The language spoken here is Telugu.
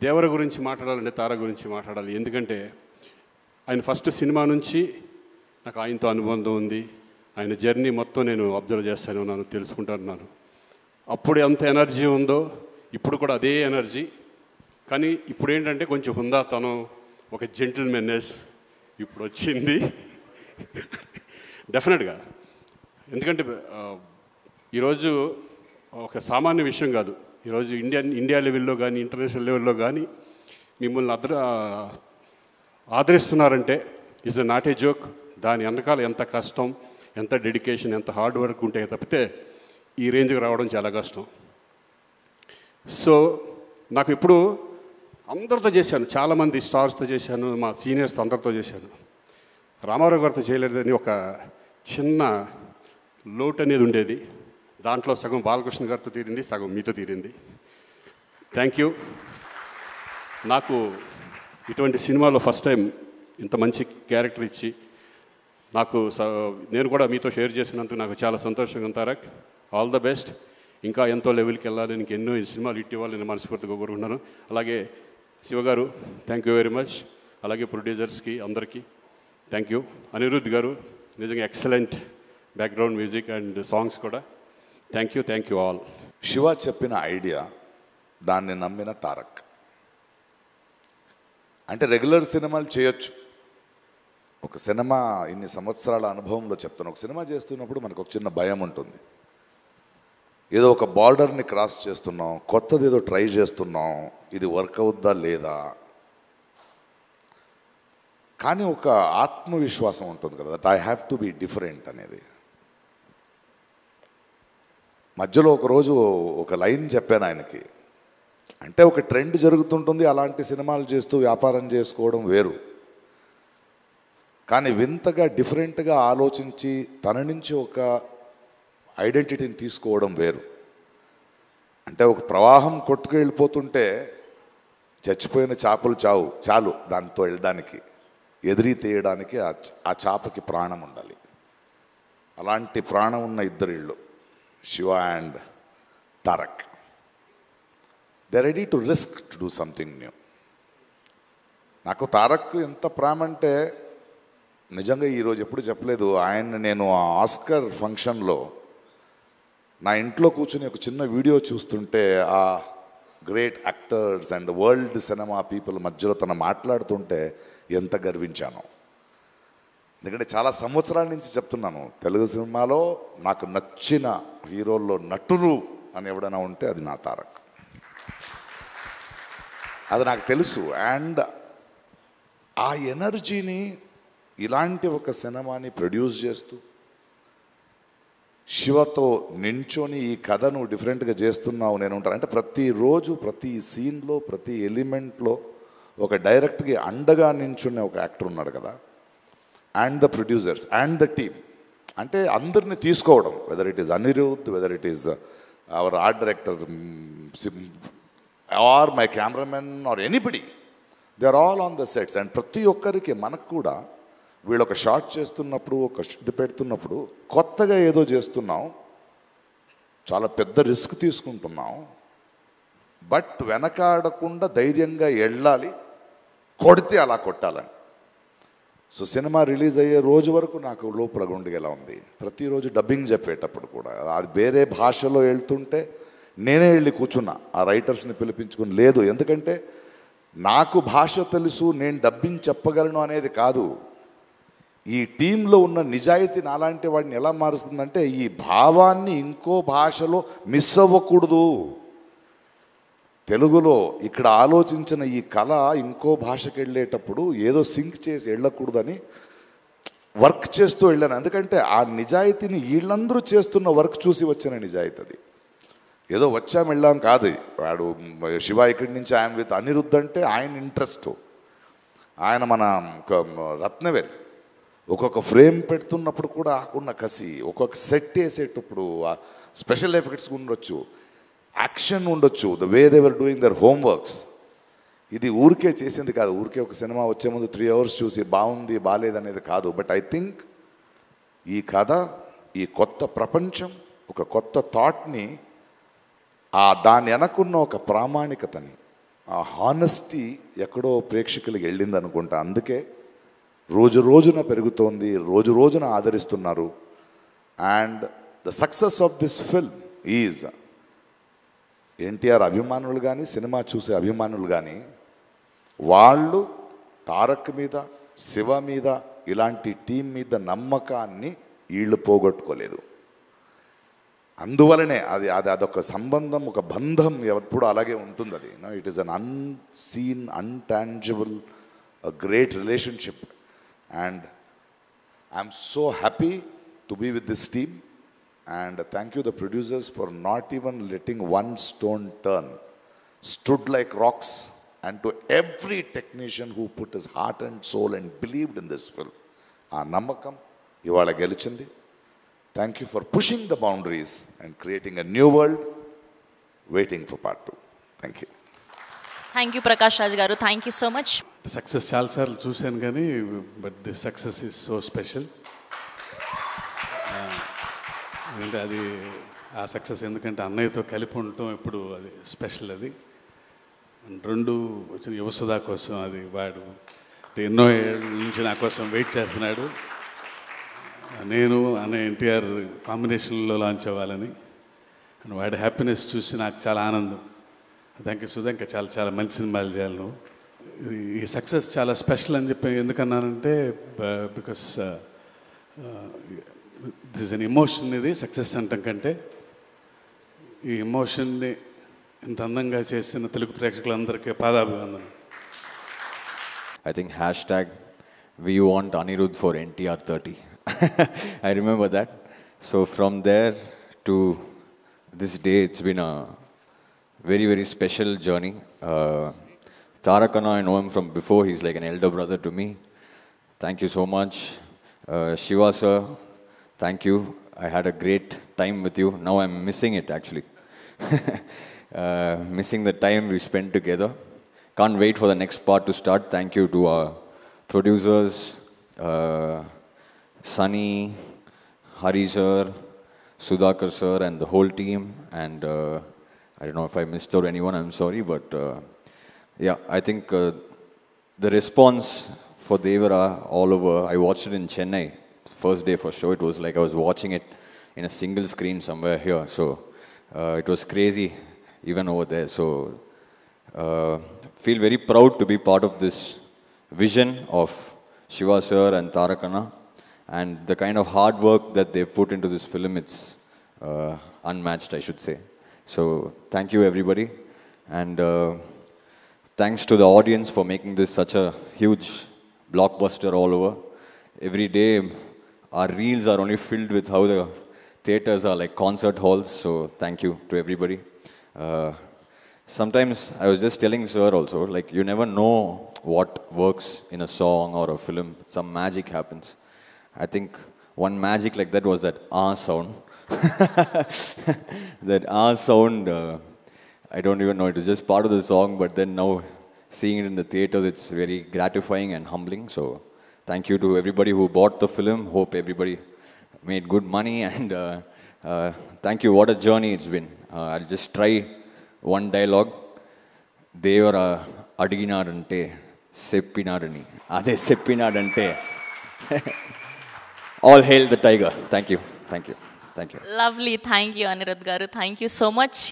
దేవర గురించి మాట్లాడాలంటే తార గురించి మాట్లాడాలి. ఎందుకంటే ఆయన ఫస్ట్ సినిమా నుంచి నాకు ఆయనతో అనుబంధం ఉంది. ఆయన జర్నీ మొత్తం నేను అబ్జర్వ్ చేస్తాను ఉన్నాను, తెలుసుకుంటున్నాను. అప్పుడు ఎంత ఎనర్జీ ఉందో ఇప్పుడు కూడా అదే ఎనర్జీ. కానీ ఇప్పుడు ఏంటంటే కొంచెం హుందాతనం, ఒక జెంటిల్మెన్నెస్ ఇప్పుడు వచ్చింది డెఫినెట్గా. ఎందుకంటే ఈరోజు ఒక సామాన్య విషయం కాదు. ఈరోజు ఇండియా లెవెల్లో కానీ ఇంటర్నేషనల్ లెవెల్లో కానీ మిమ్మల్ని ఆదరిస్తున్నారంటే ఇస్ నాట్ ఏ జోక్. దాని వెనకాల ఎంత కష్టం, ఎంత డెడికేషన్, ఎంత హార్డ్ వర్క్ ఉంటే తప్పితే ఈ రేంజ్కి రావడం చాలా కష్టం. సో నాకు ఇప్పుడు అందరితో చేశాను, చాలామంది స్టార్స్తో చేశాను, మా సీనియర్స్తో అందరితో చేశాను. రామారావు గారితో చేయలేదని ఒక చిన్న లోటు అనేది ఉండేది. దాంట్లో సగం బాలకృష్ణ గారితో తీరింది, సగం మీతో తీరింది. Thank you. నాకు ఇటువంటి సినిమాలో ఫస్ట్ టైం ఇంత మంచి క్యారెక్టర్ ఇచ్చి నేను కూడా మీతో షేర్ చేసినందుకు నాకు చాలా సంతోషంగా ఉంది తారక్. All the best. ఇంకా ఎంతో లెవెల్కి వెళ్ళాలి, ఇంక ఎన్నో సినిమాలు హిట్ ఇవ్వాలి నేను మనస్ఫూర్తిగా కోరుకుంటున్నాను. అలాగే శివగారు థ్యాంక్ యూ వెరీ మచ్. అలాగే ప్రొడ్యూసర్స్కి అందరికీ థ్యాంక్ యూ. అనిరుద్ధ్ గారు నిజంగా excellent background music and songs కూడా. Thank you all. శివ చెప్పిన ఐడియా, దాన్ని నమ్మిన తారక్. అంటే రెగ్యులర్ సినిమాలు చేయొచ్చు. ఒక సినిమా ఇన్ని సంవత్సరాల అనుభవంలో చెప్తాను, ఒక సినిమా చేస్తున్నప్పుడు మనకు ఒక చిన్న భయం ఉంటుంది. ఏదో ఒక బార్డర్ని క్రాస్ చేస్తున్నాం, కొత్తది ఏదో ట్రై చేస్తున్నాం, ఇది వర్క్ అవుద్దా లేదా. కానీ ఒక ఆత్మవిశ్వాసం ఉంటుంది కదా, that I have to be different అనేది. మధ్యలో ఒకరోజు ఒక లైన్ చెప్పాను ఆయనకి. అంటే ఒక ట్రెండ్ జరుగుతుంటుంది, అలాంటి సినిమాలు చేస్తూ వ్యాపారం చేసుకోవడం వేరు. కానీ వింతగా డిఫరెంట్గా ఆలోచించి తన నుంచి ఒక ఐడెంటిటీని తీసుకోవడం వేరు. అంటే ఒక ప్రవాహం కొట్టుకు వెళ్ళిపోతుంటే చచ్చిపోయిన చేపలు చాలు దాంతో వెళ్ళడానికి, ఎదిరి తీయడానికి ఆ చేపకి ప్రాణం ఉండాలి. అలాంటి ప్రాణం ఉన్న ఇద్దరిళ్ళు Siva and Tarak. They ready to risk to do something new. నాకు తారక్ ఎంత ప్రేమ అంటే నిజంగా ఈరోజు ఎప్పుడు చెప్పలేదు. నేను ఆ ఆస్కర్ ఫంక్షన్లో నా ఇంట్లో కూర్చొని ఒక చిన్న వీడియో చూస్తుంటే ఆ great actors and world cinema people మధ్యలో తను మాట్లాడుతుంటే ఎంత గర్వించాను. ఎందుకంటే చాలా సంవత్సరాల నుంచి చెప్తున్నాను, తెలుగు సినిమాలో నాకు నచ్చిన హీరోల్లో నటులు అని ఎవడైనా ఉంటే అది నా తారక్. అది నాకు తెలుసు. అండ్ ఆ ఎనర్జీని ఇలాంటి ఒక సినిమాని ప్రొడ్యూస్ చేస్తూ శివతో నించొని ఈ కథను డిఫరెంట్గా చేస్తున్నావు నేను ఉంటాను. అంటే ప్రతిరోజు ప్రతి సీన్లో ప్రతి ఎలిమెంట్లో ఒక డైరెక్ట్కి అండగా నించునే ఒక యాక్టర్ ఉన్నాడు కదా. And the producers and the team, అంటే అందరినీ తీసుకోవడం, whether it is Anirudh, whether it is our art director or my cameraman or anybody, they are all on the sets. And ప్రతి ఒక్కరికి మనకు కూడా వీళ్ళు ఒక షాట్ చేస్తున్నప్పుడు, ఒక ఇది పెడుతున్నప్పుడు కొత్తగా ఏదో చేస్తున్నాం, చాలా పెద్ద రిస్క్ తీసుకుంటున్నాం, బట్ వెనకాడకుండా ధైర్యంగా వెళ్ళాలి, కొడితే అలా కొట్టాలని. సో సినిమా రిలీజ్ అయ్యే రోజు వరకు నాకు లోపల గుండెలా ఉంది. ప్రతిరోజు డబ్బింగ్ చెప్పేటప్పుడు కూడా అది వేరే భాషలో వెళ్తుంటే నేనే వెళ్ళి కూర్చున్నా, ఆ రైటర్స్ని పిలిపించుకుని. లేదు, ఎందుకంటే నాకు భాష తెలుసు, నేను డబ్బింగ్ చెప్పగలను అనేది కాదు. ఈ టీంలో ఉన్న నిజాయితీ నాలాంటి వాడిని ఎలా మారుస్తుందంటే ఈ భావాన్ని ఇంకో భాషలో మిస్ అవ్వకూడదు. తెలుగులో ఇక్కడ ఆలోచించిన ఈ కళ ఇంకో భాషకి వెళ్ళేటప్పుడు ఏదో సింక్ చేసి వెళ్ళకూడదని వర్క్ చేస్తూ వెళ్ళాను. ఎందుకంటే ఆ నిజాయితీని వీళ్ళందరూ చేస్తున్న వర్క్ చూసి వచ్చిన నిజాయితీ అది. ఏదో వచ్చాం వెళ్ళాం కాదు. వాడు శివ ఇక్కడి నుంచి ఆయన విత్ అనిరుద్ధ్ అంటే ఆయన ఇంట్రెస్ట్, ఆయన మన రత్నవేల్ ఒక్కొక్క ఫ్రేమ్ పెడుతున్నప్పుడు కూడా ఆకున్న కసి, ఒక్కొక్క సెట్ వేసేటప్పుడు స్పెషల్ ఎఫెక్ట్స్ ఉండొచ్చు, యాక్షన్ ఉండొచ్చు, the way they were doing their homeworks. ఇది ఊరికే చేసింది కాదు. ఊరికే ఒక సినిమా వచ్చే ముందు 3 hours చూసి బాగుంది బాగాలేదనేది కాదు. బట్ ఐ థింక్ ఈ కథ, ఈ కొత్త ప్రపంచం, ఒక కొత్త థాట్ని దాని వెనకున్న ఒక ప్రామాణికతని, ఆ హానెస్టీ ఎక్కడో ప్రేక్షకులకి వెళ్ళింది అనుకుంటా. అందుకే రోజు రోజున పెరుగుతోంది, రోజు రోజున ఆదరిస్తున్నారు. And the success of this film is NTR అభిమానులు కానీ, సినిమా చూసే అభిమానులు కానీ, వాళ్ళు తారక్ మీద, శివ మీద, ఇలాంటి టీం మీద నమ్మకాన్ని వీళ్ళు పోగొట్టుకోలేదు. అందువలనే అదొక సంబంధం, ఒక బంధం ఎప్పుడు అలాగే ఉంటుంది. అది it is un unseen, intangible, great relationship. And I'm so happy to be with this team. And thank you the producers for not even letting one stone turn, stood like rocks. And to every technician who put his heart and soul and believed in this film, aa namakam ivala gelichindi. Thank you for pushing the boundaries and creating a new world, waiting for part 2. Thank you. Thank you Prakash Raj garu, thank you so much. Success చాలాసార్లు చూశాను కానీ but this success is so special. ఎందుకంటే అది ఆ సక్సెస్ ఎందుకంటే అన్నయ్యతో కలిపి ఉండటం ఇప్పుడు అది స్పెషల్. అది రెండు వచ్చిన యువసుధా కోసం అది వాడు ఎన్నో ఏళ్ళ నుంచి నా కోసం వెయిట్ చేస్తున్నాడు. నేను అన్న ఎన్టీఆర్ కాంబినేషన్లో లాంచ్ అవ్వాలని, అండ్ వాడి హ్యాపీనెస్ చూసి నాకు చాలా ఆనందం. థ్యాంక్ యూ సుధా, ఇంకా చాలా చాలా మంచి సినిమాలు చేయాలి నువ్వు. ఈ సక్సెస్ చాలా స్పెషల్ అని చెప్పి ఎందుకన్నానంటే because this is an emotion. ఇది సక్సెస్ అంటాం కంటే ఈ ఎమోషన్ని ఇంత అందంగా చేసిన తెలుగు ప్రేక్షకులందరికీ పాదాభివందనం. I think hashtag we want Anirudh for NTR 30. I remember that. So from there to this day, it's been a very, very special journey. Tarak Anna, I know him from before. He's like an elder brother to me. Thank you so much. Shiva sir, thank you. I had a great time with you. Now I'm missing it actually. Missing the time we spent together. Can't wait for the next part to start. Thank you to our producers, Sunny, Hari sir, Sudhakar sir and the whole team. And I don't know if I missed out anyone, I'm sorry. But yeah, I think the response for Devara all over, I watched it in Chennai. First day for sure, it was like I was watching it in a single screen somewhere here. So it was crazy even over there. So feel very proud to be part of this vision of Shiva sir and Tarak Anna, and the kind of hard work that they've put into this film, it's unmatched, I should say. So thank you everybody, and thanks to the audience for making this such a huge blockbuster all over. Every day our reels are only filled with how the theaters are like concert halls, so thank you to everybody. Sometimes I was just telling sir also, like you never know what works in a song or a film. Some magic happens. I think one magic like that was that sound. That sound, I don't even know, it was just part of the song, but then now seeing it in the theaters, it's very gratifying and humbling. So thank you to everybody who bought the film. Hope everybody made good money, and thank you. What a journey it's been. I'll just try one dialogue. Devara adiginadante seppinadani ade seppinadante. All hail the tiger. Thank you, thank you, thank you. Lovely, thank you Anirudh garu, thank you so much.